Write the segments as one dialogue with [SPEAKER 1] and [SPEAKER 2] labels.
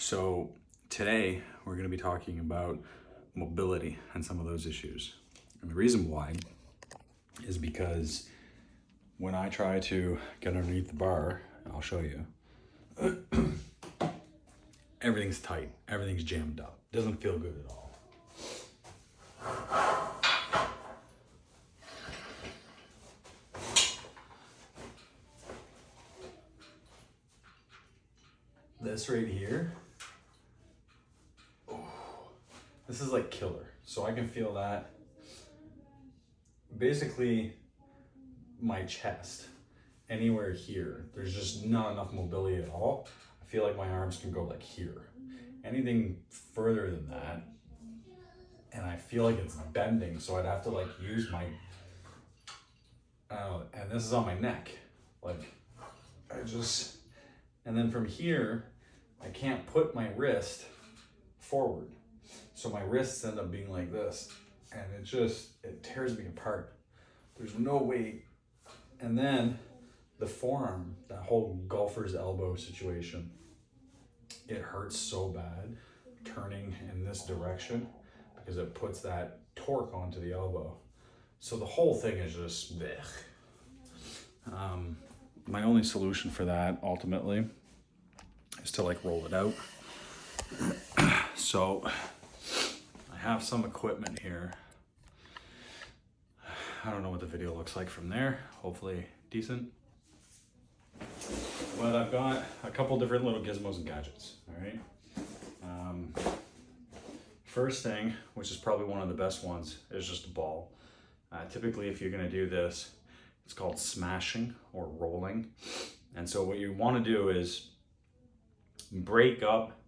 [SPEAKER 1] So today we're going to be talking about mobility and some of those issues. And the reason why is because when I try to get underneath the bar, I'll show you, everything's tight, everything's jammed up. Doesn't feel good at all. This right here, this is like killer. So I can feel that basically my chest, anywhere here, there's just not enough mobility at all. I feel like my arms can go like here. Anything further than that, and I feel like it's bending, so I'd have to like use my, and this is on my neck. Like, and then from here, I can't put my wrist forward. So my wrists end up being like this, and it tears me apart. There's no weight. And then the forearm, that whole golfer's elbow situation, it hurts so bad turning in this direction because it puts that torque onto the elbow. So the whole thing is just blech. My only solution for that ultimately is to like roll it out. So I have some equipment here. I don't know what the video looks like from there. Hopefully decent. But I've got a couple different little gizmos and gadgets, all right? First thing, which is probably one of the best ones, is just a ball. Typically, if you're gonna do this, it's called smashing or rolling. And so what you wanna do is break up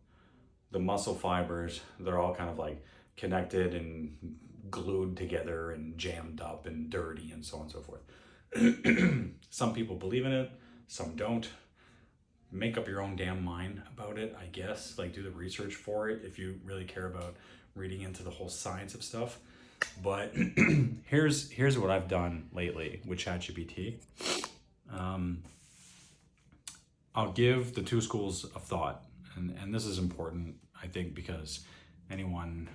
[SPEAKER 1] the muscle fibers. They're all kind of like connected and glued together and jammed up and dirty and so on and so forth. Some people believe in it, some don't. Make up your own damn mind about it, I guess. Like, do the research for it if you really care about reading into the whole science of stuff. But here's what I've done lately with ChatGPT. I'll give the two schools of thought, and this is important, I think, because anyone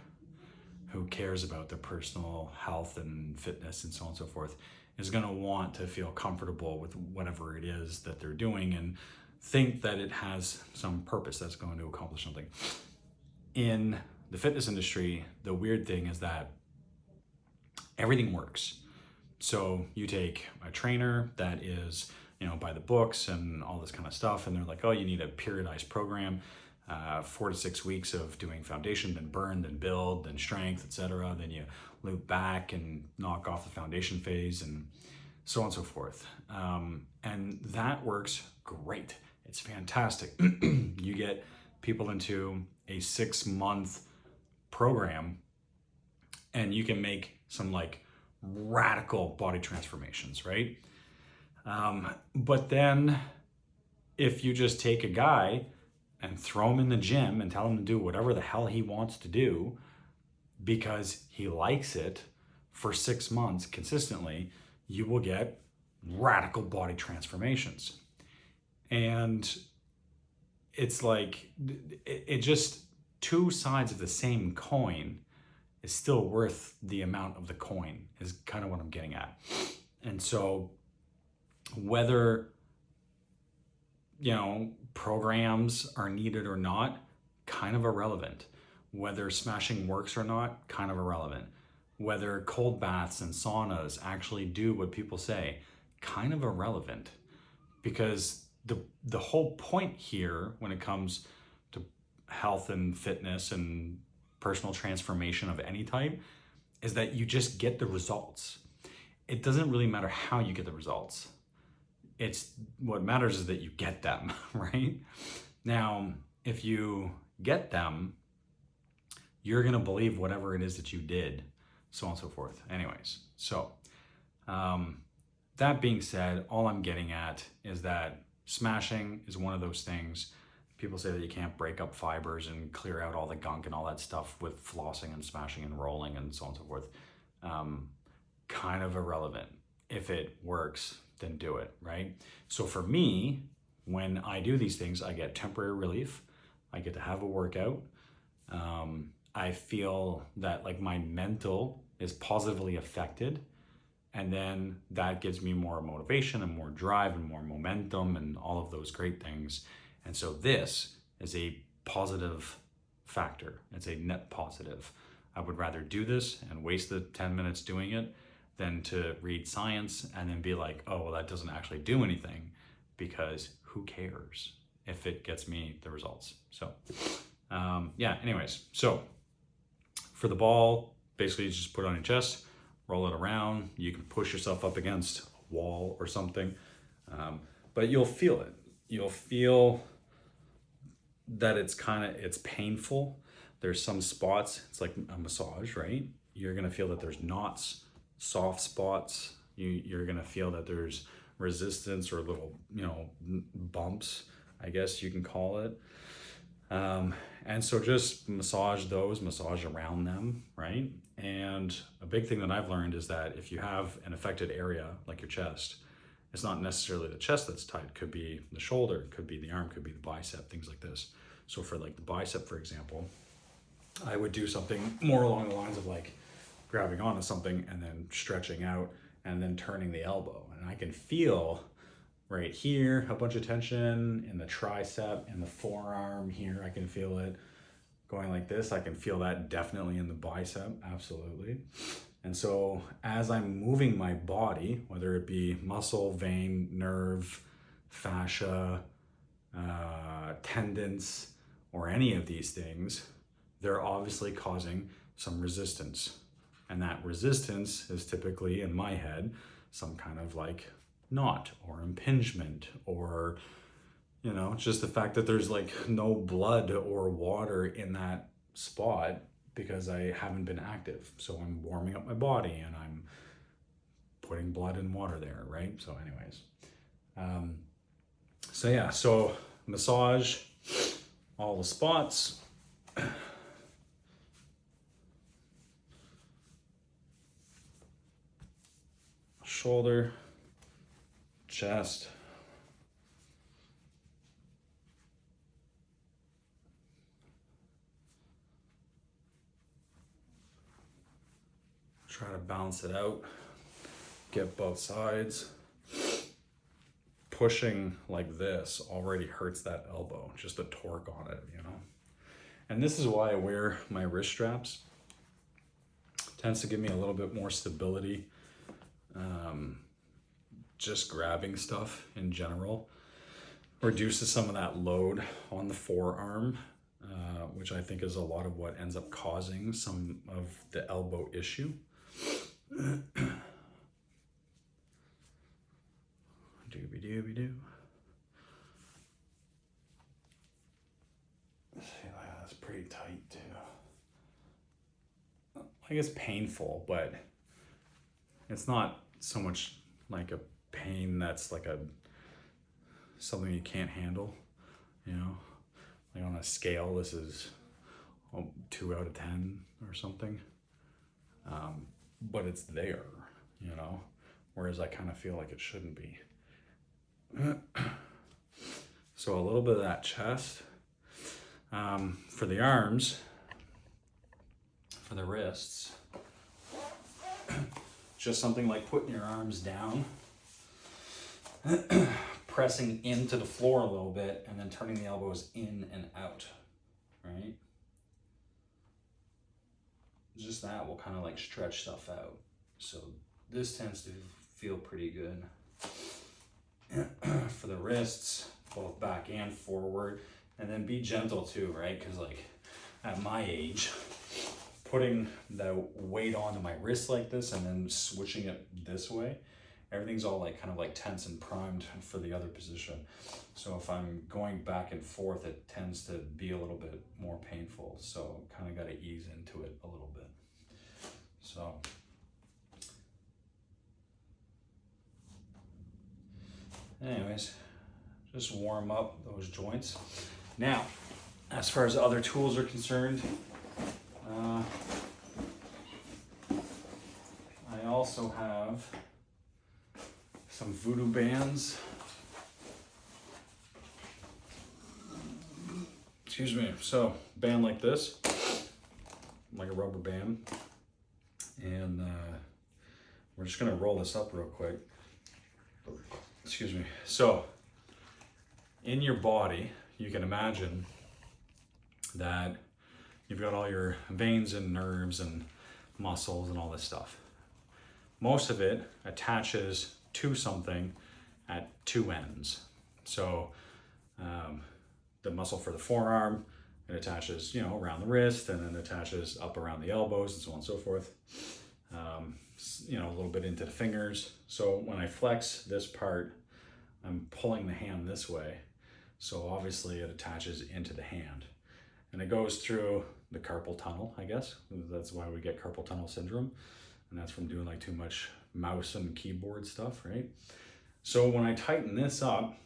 [SPEAKER 1] who cares about their personal health and fitness and so on and so forth is going to want to feel comfortable with whatever it is that they're doing and think that it has some purpose that's going to accomplish something. In the fitness industry, the weird thing is that everything works. So you take a trainer that is, by the books and all this kind of stuff, and they're like, oh, you need a periodized program, 4 to 6 weeks of doing foundation, then burn, then build, then strength, etc. Then you loop back and knock off the foundation phase and so on and so forth. And that works great. It's fantastic. You get people into a 6-month program and you can make some like radical body transformations, right? But then if you just take a guy and throw him in the gym and tell him to do whatever the hell he wants to do because he likes it for 6 months consistently, you will get radical body transformations. And it's like, it just, two sides of the same coin is still worth the amount of the coin, is kind of what I'm getting at. And so whether, programs are needed or not, kind of irrelevant. Whether smashing works or not, kind of irrelevant. Whether cold baths and saunas actually do what people say, kind of irrelevant. Because the whole point here when it comes to health and fitness and personal transformation of any type is that you just get the results. It doesn't really matter how you get the results. It's what matters is that you get them, right? Now, if you get them, you're gonna believe whatever it is that you did, so on and so forth. Anyways, so that being said, all I'm getting at is that smashing is one of those things. People say that you can't break up fibers and clear out all the gunk and all that stuff with flossing and smashing and rolling and so on and so forth. Kind of irrelevant. If it works, then do it, right? So for me, when I do these things, I get temporary relief. I get to have a workout. I feel that like my mental is positively affected, and then that gives me more motivation and more drive and more momentum and all of those great things. And so this is a positive factor. It's a net positive. I would rather do this and waste the 10 minutes doing it than to read science and then be like, oh, well, that doesn't actually do anything, because who cares if it gets me the results? So yeah, anyways, so for the ball, basically you just put it on your chest, roll it around. You can push yourself up against a wall or something, but you'll feel it. You'll feel that it's painful. There's some spots, it's like a massage, right? You're gonna feel that there's knots, soft spots. You're gonna feel that there's resistance or little, bumps, I guess you can call it. And so just massage around them, right? And a big thing that I've learned is that if you have an affected area like your chest, it's not necessarily the chest that's tight. It could be the shoulder, it could be the arm, could be the bicep, things like this. So for like the bicep, for example, I would do something more along the lines of like grabbing onto something and then stretching out and then turning the elbow. And I can feel right here a bunch of tension in the tricep, in the forearm here. I can feel it going like this. I can feel that definitely in the bicep, absolutely. And so as I'm moving my body, whether it be muscle, vein, nerve, fascia, tendons, or any of these things, they're obviously causing some resistance. And that resistance is typically, in my head, some kind of like knot or impingement, or just the fact that there's like no blood or water in that spot because I haven't been active. So I'm warming up my body and I'm putting blood and water there, right? So anyways, so massage all the spots. Shoulder, chest, try to balance it out, get both sides. Pushing like this already hurts that elbow, just the torque on it, And this is why I wear my wrist straps. It tends to give me a little bit more stability. Just grabbing stuff in general reduces some of that load on the forearm, which I think is a lot of what ends up causing some of the elbow issue. Dooby-dooby-doo. See, that's pretty tight too. I guess painful, but it's not so much like a pain that's like something you can't handle, like on a scale, this is 2 out of 10 or something, but it's there, whereas I kind of feel like it shouldn't be. So a little bit of that chest. For the arms, for the wrists, just something like putting your arms down, pressing into the floor a little bit, and then turning the elbows in and out, right? Just that will kind of like stretch stuff out. So this tends to feel pretty good. For the wrists, both back and forward, and then be gentle too, right? Because like at my age, putting the weight onto my wrist like this and then switching it this way, everything's all like kind of like tense and primed for the other position. So if I'm going back and forth, it tends to be a little bit more painful. So kind of got to ease into it a little bit. So anyways, just warm up those joints. Now, as far as other tools are concerned, I also have some Voodoo bands. excuse me. So band like this, like a rubber band. And we're just gonna roll this up real quick. Excuse me. So in your body, you can imagine that you've got all your veins and nerves and muscles and all this stuff. Most of it attaches to something at two ends. So the muscle for the forearm, it attaches, you know, around the wrist, and then attaches up around the elbows and so on and so forth. You know, a little bit into the fingers. So when I flex this part, I'm pulling the hand this way. So obviously it attaches into the hand. And it goes through the carpal tunnel, I guess. That's why we get carpal tunnel syndrome. And that's from doing like too much mouse and keyboard stuff, right? So when I tighten this up,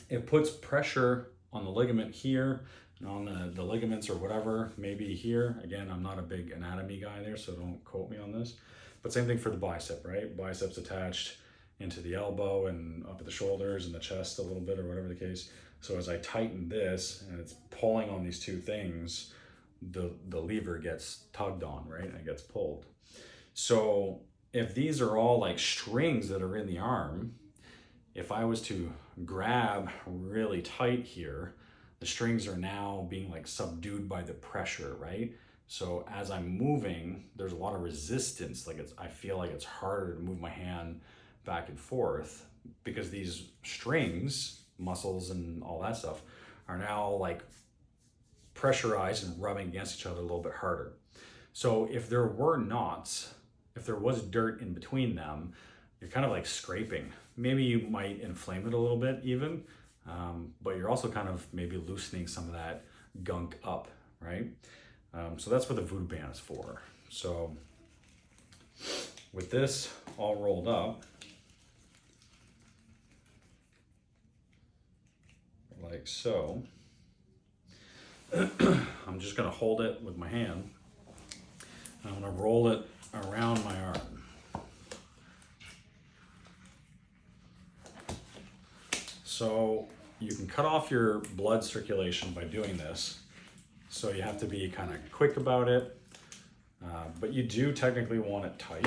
[SPEAKER 1] it puts pressure on the ligament here and on the ligaments or whatever, maybe here. Again, I'm not a big anatomy guy there, so don't quote me on this. But same thing for the bicep, right? Biceps attached into the elbow and up at the shoulders and the chest a little bit, or whatever the case. So as I tighten this and it's pulling on these two things, the lever gets tugged on, right? And it gets pulled. So if these are all like strings that are in the arm, if I was to grab really tight here, the strings are now being like subdued by the pressure, right? So as I'm moving, there's a lot of resistance. Like I feel like it's harder to move my hand back and forth because these strings, muscles and all that stuff, are now like pressurized and rubbing against each other a little bit harder. So if there were knots, if there was dirt in between them, you're kind of like scraping. Maybe you might inflame it a little bit even, but you're also kind of maybe loosening some of that gunk up, right? So that's what the Voodoo band is for. So with this all rolled up, like so, I'm just gonna hold it with my hand. I'm gonna roll it around my arm. So you can cut off your blood circulation by doing this. So you have to be kind of quick about it, but you do technically want it tight.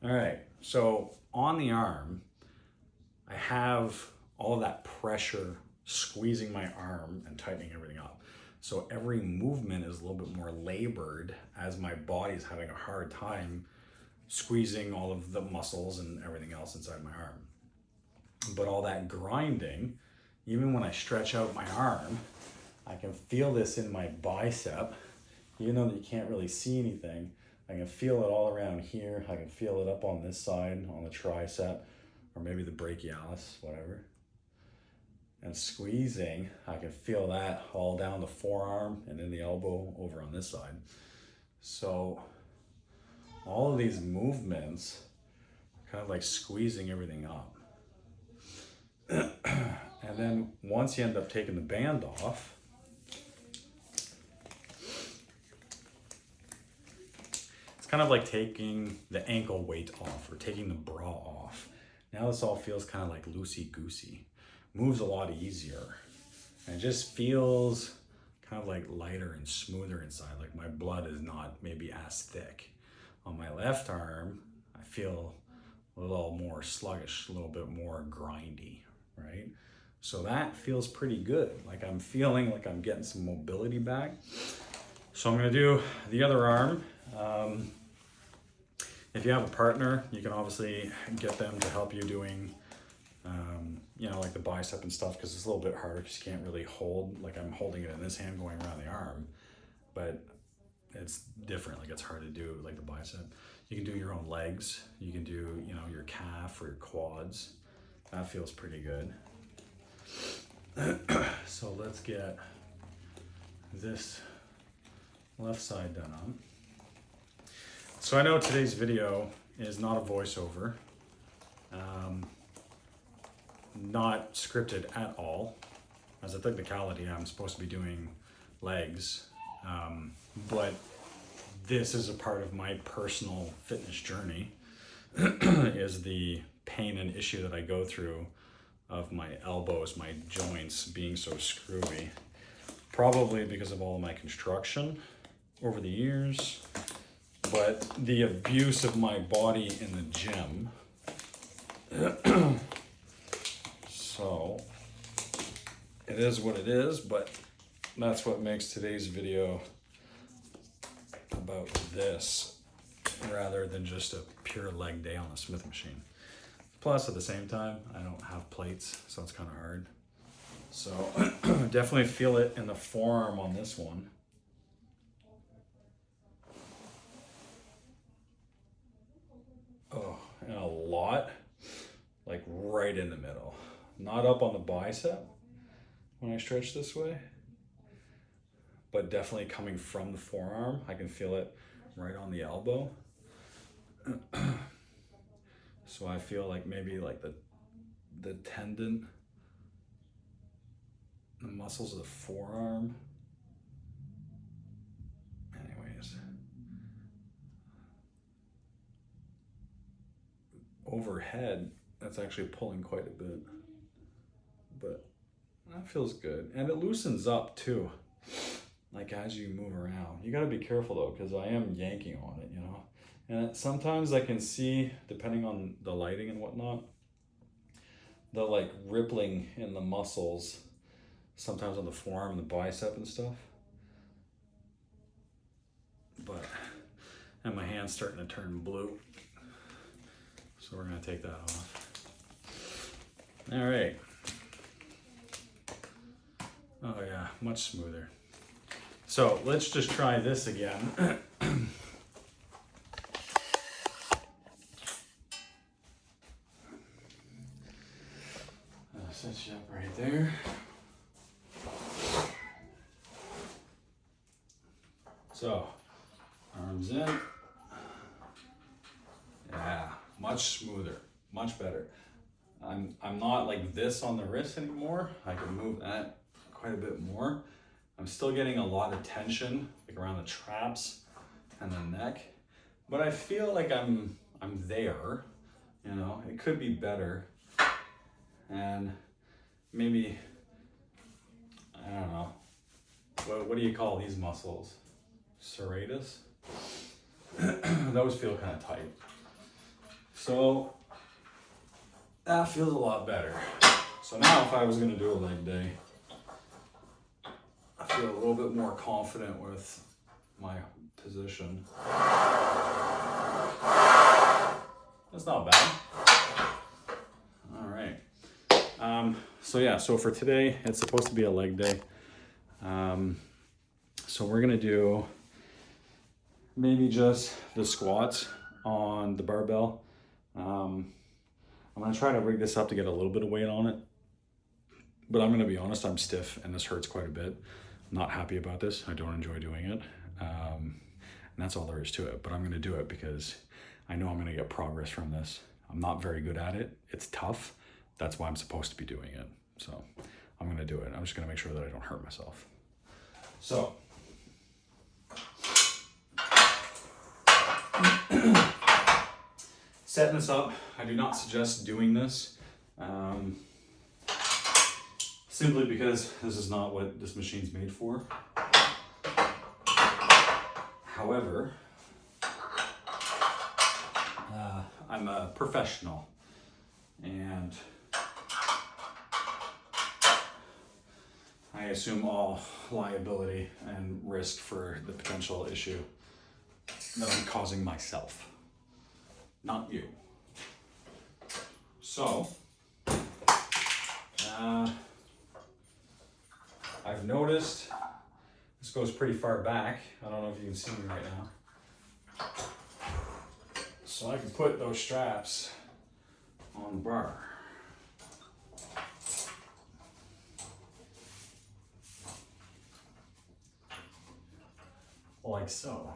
[SPEAKER 1] All right, so on the arm, I have all that pressure squeezing my arm and tightening everything up. So every movement is a little bit more labored as my body's having a hard time squeezing all of the muscles and everything else inside my arm. But all that grinding, even when I stretch out my arm, I can feel this in my bicep, even though you can't really see anything. I can feel it all around here. I can feel it up on this side, on the tricep, or maybe the brachialis, whatever. And squeezing, I can feel that all down the forearm and in the elbow over on this side. So all of these movements are kind of like squeezing everything up. And then once you end up taking the band off, it's kind of like taking the ankle weight off or taking the bra off. Now this all feels kind of like loosey-goosey. Moves a lot easier. And it just feels kind of like lighter and smoother inside. Like my blood is not maybe as thick. On my left arm, I feel a little more sluggish, a little bit more grindy, right? So that feels pretty good. Like I'm feeling like I'm getting some mobility back. So I'm gonna do the other arm. If you have a partner, you can obviously get them to help you doing you know, like the bicep and stuff, because it's a little bit harder because you can't really hold, like I'm holding it in this hand going around the arm, but it's different. Like it's hard to do like the bicep. You can do your own legs. You can do, you know, your calf or your quads. That feels pretty good. So let's get this left side done on. So I know today's video is not a voiceover. Not scripted at all. As a technicality, I'm supposed to be doing legs, But this is a part of my personal fitness journey, is the pain and issue that I go through of my elbows, my joints being so screwy. Probably because of all of my construction over the years, but the abuse of my body in the gym. So it is what it is, but that's what makes today's video about this rather than just a pure leg day on the Smith machine. Plus, at the same time, I don't have plates, so it's kind of hard. So definitely feel it in the forearm on this one. Oh, and a lot, like right in the middle. Not up on the bicep when I stretch this way, but definitely coming from the forearm. I can feel it right on the elbow. So I feel like maybe like the tendon, the muscles of the forearm. Anyways. Overhead, that's actually pulling quite a bit. But that feels good. And it loosens up too. Like as you move around. You gotta be careful though, because I am yanking on it, you know. And sometimes I can see, depending on the lighting and whatnot, the like rippling in the muscles, sometimes on the forearm and the bicep and stuff. But, and my hand's starting to turn blue. So we're gonna take that off. All right. Oh yeah, much smoother. So let's just try this again. Set you up right there. So, arms in. Yeah, much smoother, much better. I'm not like this on the wrist anymore. I can move that quite a bit more. I'm still getting a lot of tension like around the traps and the neck, but I feel like I'm there. You know, it could be better, and maybe I don't know. What do you call these muscles? Serratus. Those feel kind of tight. So that feels a lot better. So now if I was gonna do a leg day, I feel a little bit more confident with my position. That's not bad. All right. So yeah, so for today, it's supposed to be a leg day. So we're gonna do maybe just the squats on the barbell. I'm gonna try to rig this up to get a little bit of weight on it, but I'm gonna be honest, I'm stiff and this hurts quite a bit. I'm not happy about this. I don't enjoy doing it. And that's all there is to it, but I'm gonna do it because I know I'm gonna get progress from this. I'm not very good at it. It's tough. That's why I'm supposed to be doing it. So I'm gonna do it. I'm just gonna make sure that I don't hurt myself. So, setting this up, I do not suggest doing this simply because this is not what this machine's made for. However, I'm a professional and I assume all liability and risk for the potential issue that I'm causing myself, not you. So, I've noticed this goes pretty far back. I don't know if you can see me right now. So I can put those straps on the bar. Like so.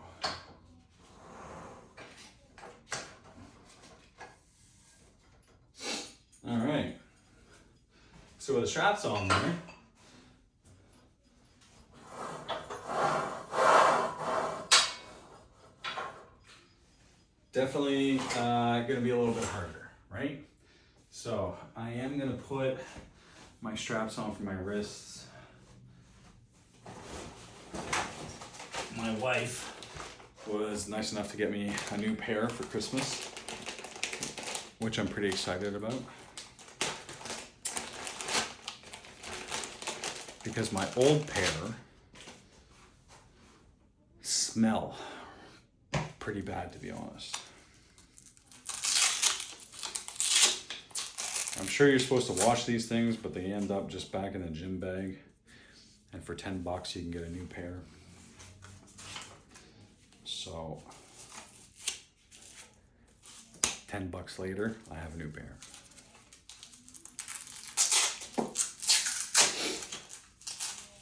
[SPEAKER 1] All right. So with the straps on there, definitely gonna be a little bit harder, right? So I am gonna put my straps on for my wrists. My wife was nice enough to get me a new pair for Christmas, which I'm pretty excited about. Because my old pair smell pretty bad, to be honest. I'm sure you're supposed to wash these things, but they end up just back in the gym bag. And for $10 you can get a new pair. So $10 later, I have a new pair.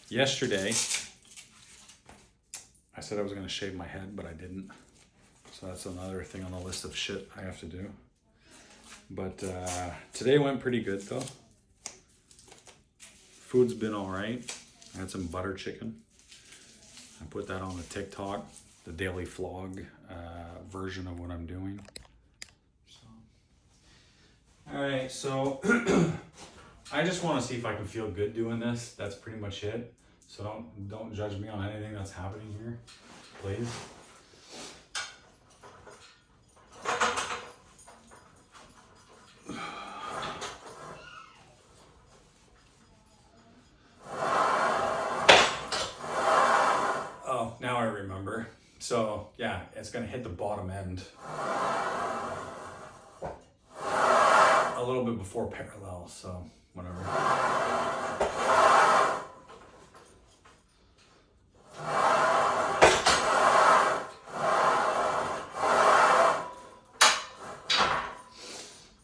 [SPEAKER 1] Yesterday, I said I was gonna shave my head, but I didn't. So that's another thing on the list of shit I have to do. But today went pretty good though. Food's been all right. I had some butter chicken. I put that on the TikTok, the daily vlog version of what I'm doing. All right, so I just want to see if I can feel good doing this. That's pretty much it. So don't judge me on anything that's happening here, please. Oh, now I remember. So yeah, it's gonna hit the bottom end a little bit before parallel, so whatever.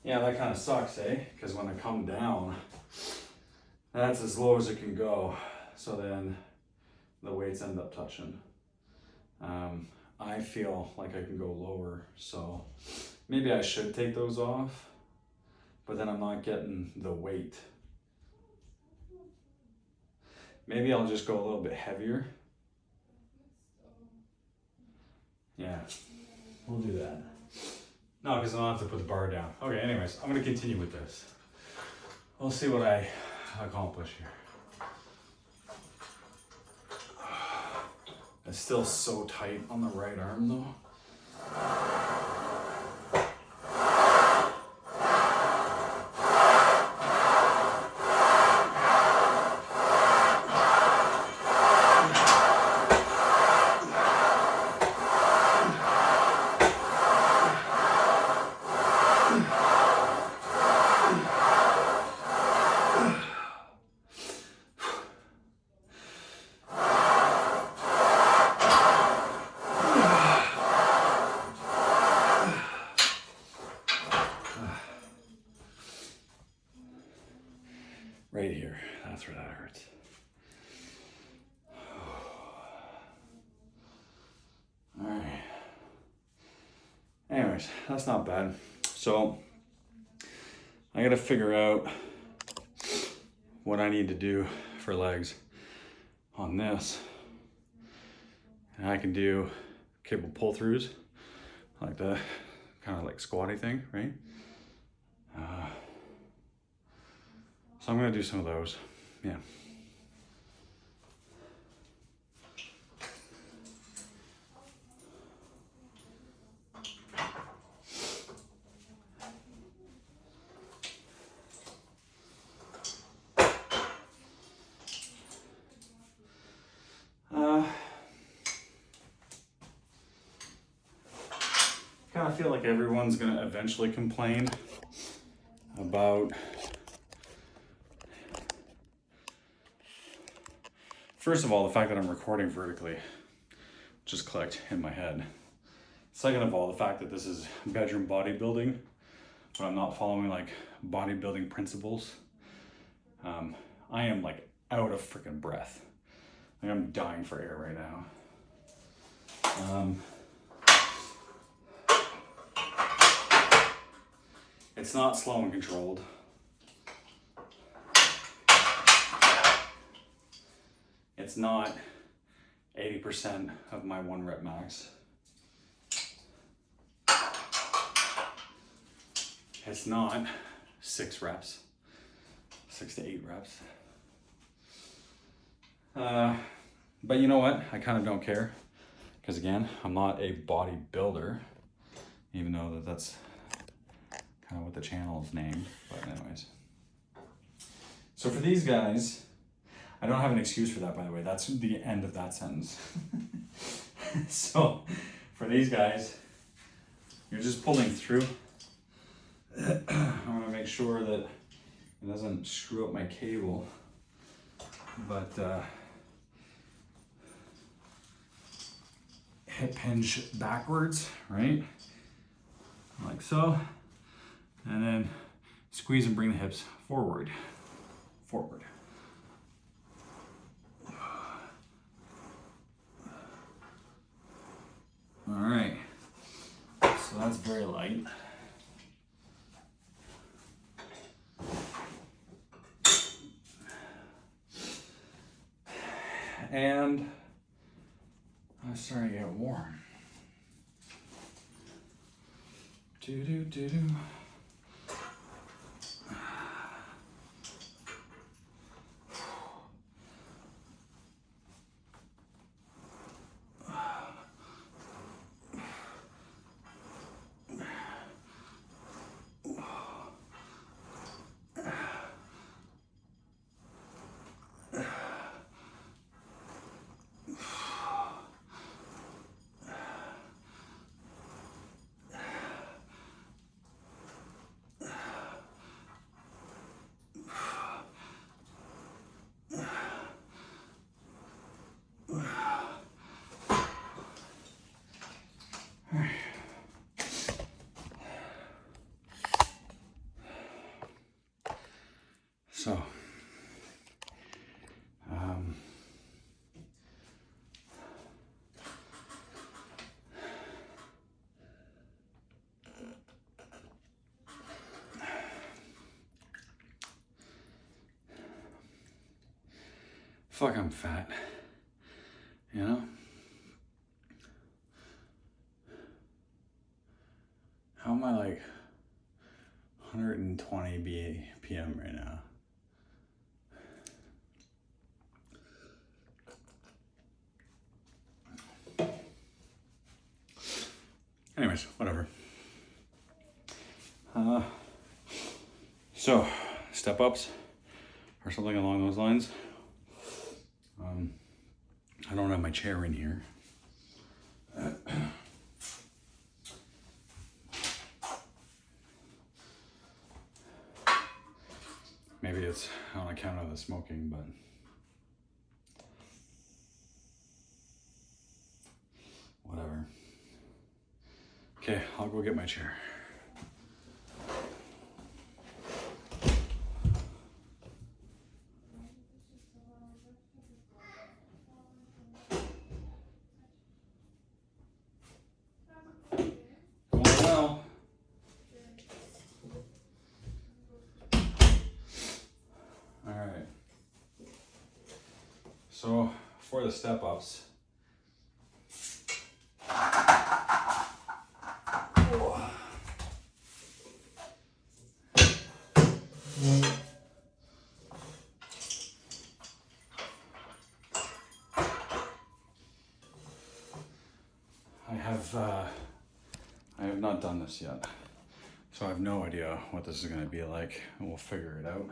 [SPEAKER 1] Yeah, that kind of sucks, eh? Because when I come down, that's as low as it can go. So then the weights end up touching. I feel like I can go lower, so maybe I should take those off, but then I'm not getting the weight. Maybe I'll just go a little bit heavier. Yeah, we'll do that. No, because I don't have to put the bar down. Okay, anyways, I'm gonna continue with this. We'll see what I accomplish here. It's still so tight on the right arm though. Right here, that's where that hurts. All right. Anyways, that's not bad. So I gotta figure out what I need to do for legs on this. And I can do cable pull-throughs, like the kind of like squatty thing, right? So I'm gonna do some of those, yeah. Kind of feel like everyone's gonna eventually complain about, first of all, the fact that I'm recording vertically just clicked in my head. Second of all, the fact that this is bedroom bodybuilding, but I'm not following like bodybuilding principles. I am like out of freaking breath. Like I'm dying for air right now. It's not slow and controlled. It's not 80% of my 1 rep max. It's not 6 reps, 6 to 8 reps. But you know what? I kind of don't care. Because again, I'm not a bodybuilder, even though that's kind of what the channel is named. But anyways. So for these guys, I don't have an excuse for that, by the way. That's the end of that sentence. So for these guys, you're just pulling through. I want to make sure that it doesn't screw up my cable. But hip hinge backwards, right? Like so. And then squeeze and bring the hips forward. Forward. All right. So that's very light. And I'm starting to get warm. Do. So, fuck, I'm fat, you know? How am I like 120 BPM right now? Anyways, whatever. So, step ups or something along those lines. I don't have my chair in here. Maybe it's on account of the smoking, but whatever. Okay, I'll go get my chair. Well. All right. So for the step ups, I have not done this yet, so I have no idea what this is going to be like, and we'll figure it out.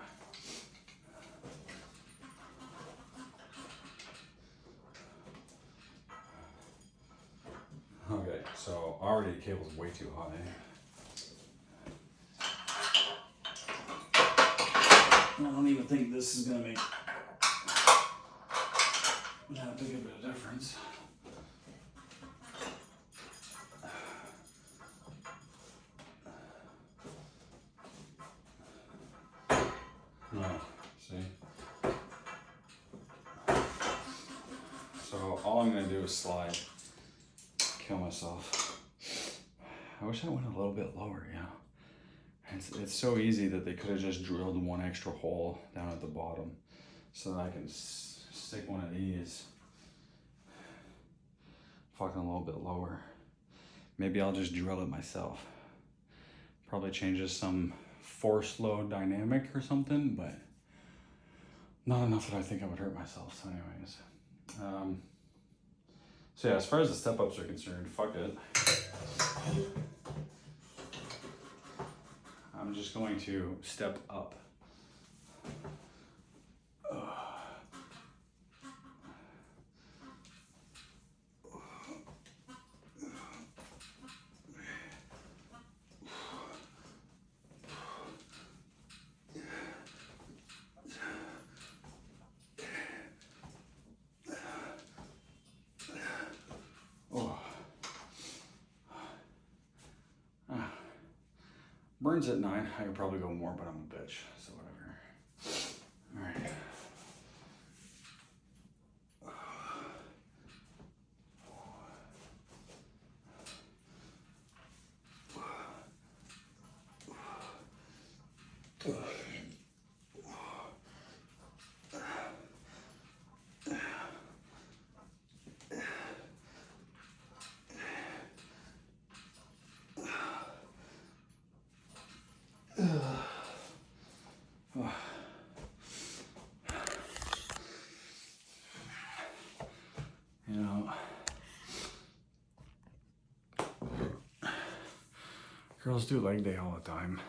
[SPEAKER 1] Okay, so already the cable's way too high. I don't even think this is going to make that big of a difference. No, see? So all I'm going to do is slide, kill myself. I wish I went a little bit lower, you know. It's so easy that they could have just drilled one extra hole down at the bottom so that I can stick one of these fucking a little bit lower. Maybe I'll just drill it myself. Probably changes some force load dynamic or something, but not enough that I think I would hurt myself. So anyways, so yeah, as far as the step ups are concerned, fuck it. I'm just going to step up. Burns at 9. I could probably go more, but I'm a bitch, so whatever. All right. You know, girls do leg day all the time.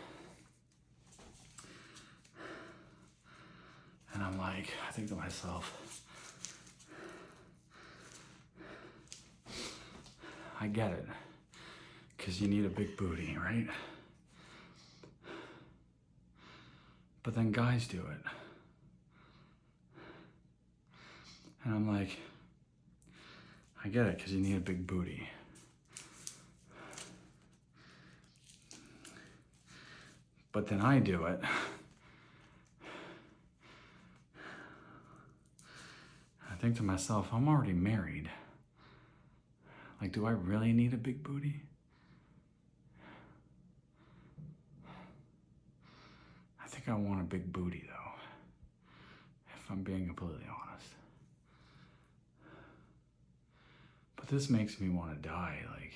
[SPEAKER 1] And I'm like, I think to myself, I get it, because you need a big booty, right? But then guys do it. And I'm like, I get it, because you need a big booty. But then I do it. I think to myself, I'm already married. Like, do I really need a big booty? I think I want a big booty, though, if I'm being completely honest. But this makes me want to die. Like,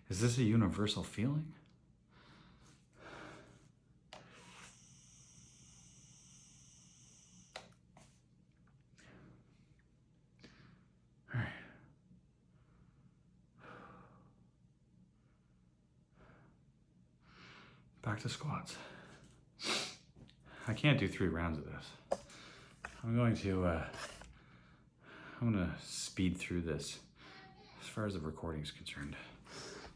[SPEAKER 1] is this a universal feeling? All right. Back to squats. I can't do 3 rounds of this. I'm going to speed through this as far as the recording is concerned.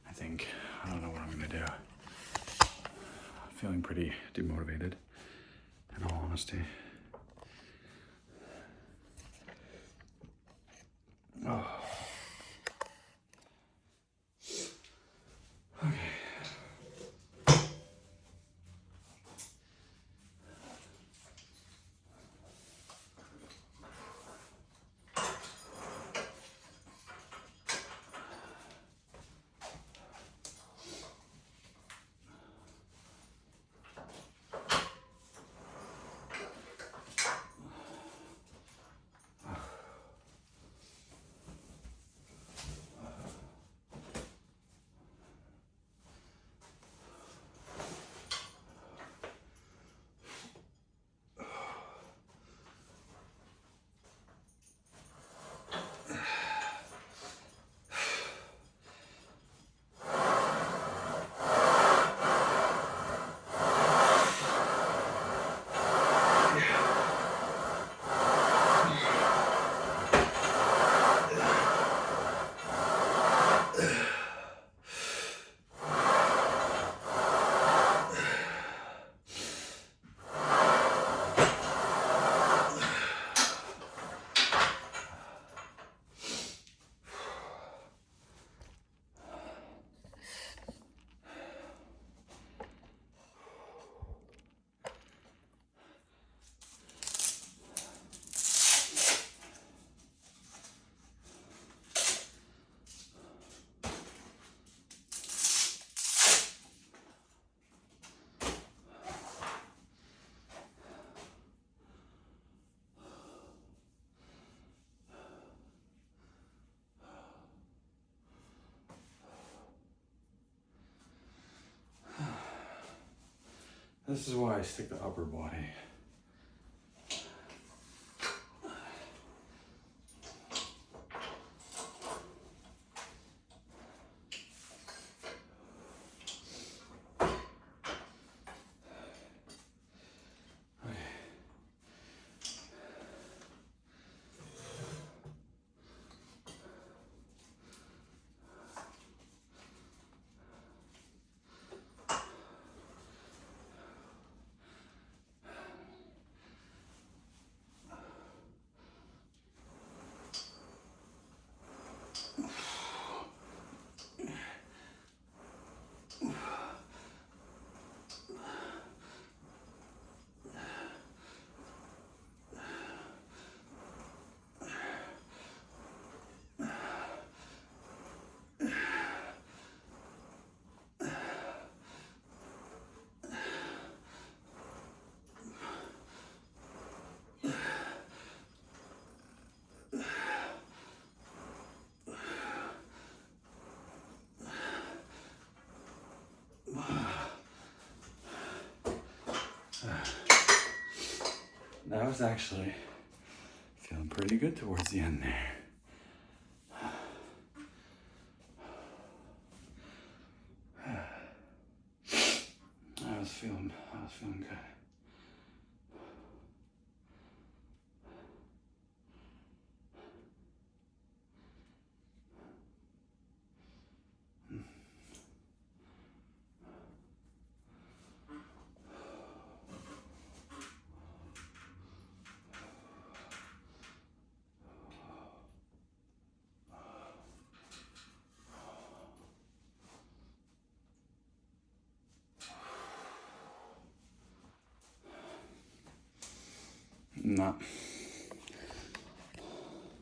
[SPEAKER 1] I think. I don't know what I'm going to do. I'm feeling pretty demotivated, in all honesty. Oh. Okay. This is why I stick to upper body. That was actually feeling pretty good towards the end there. I was feeling good. No.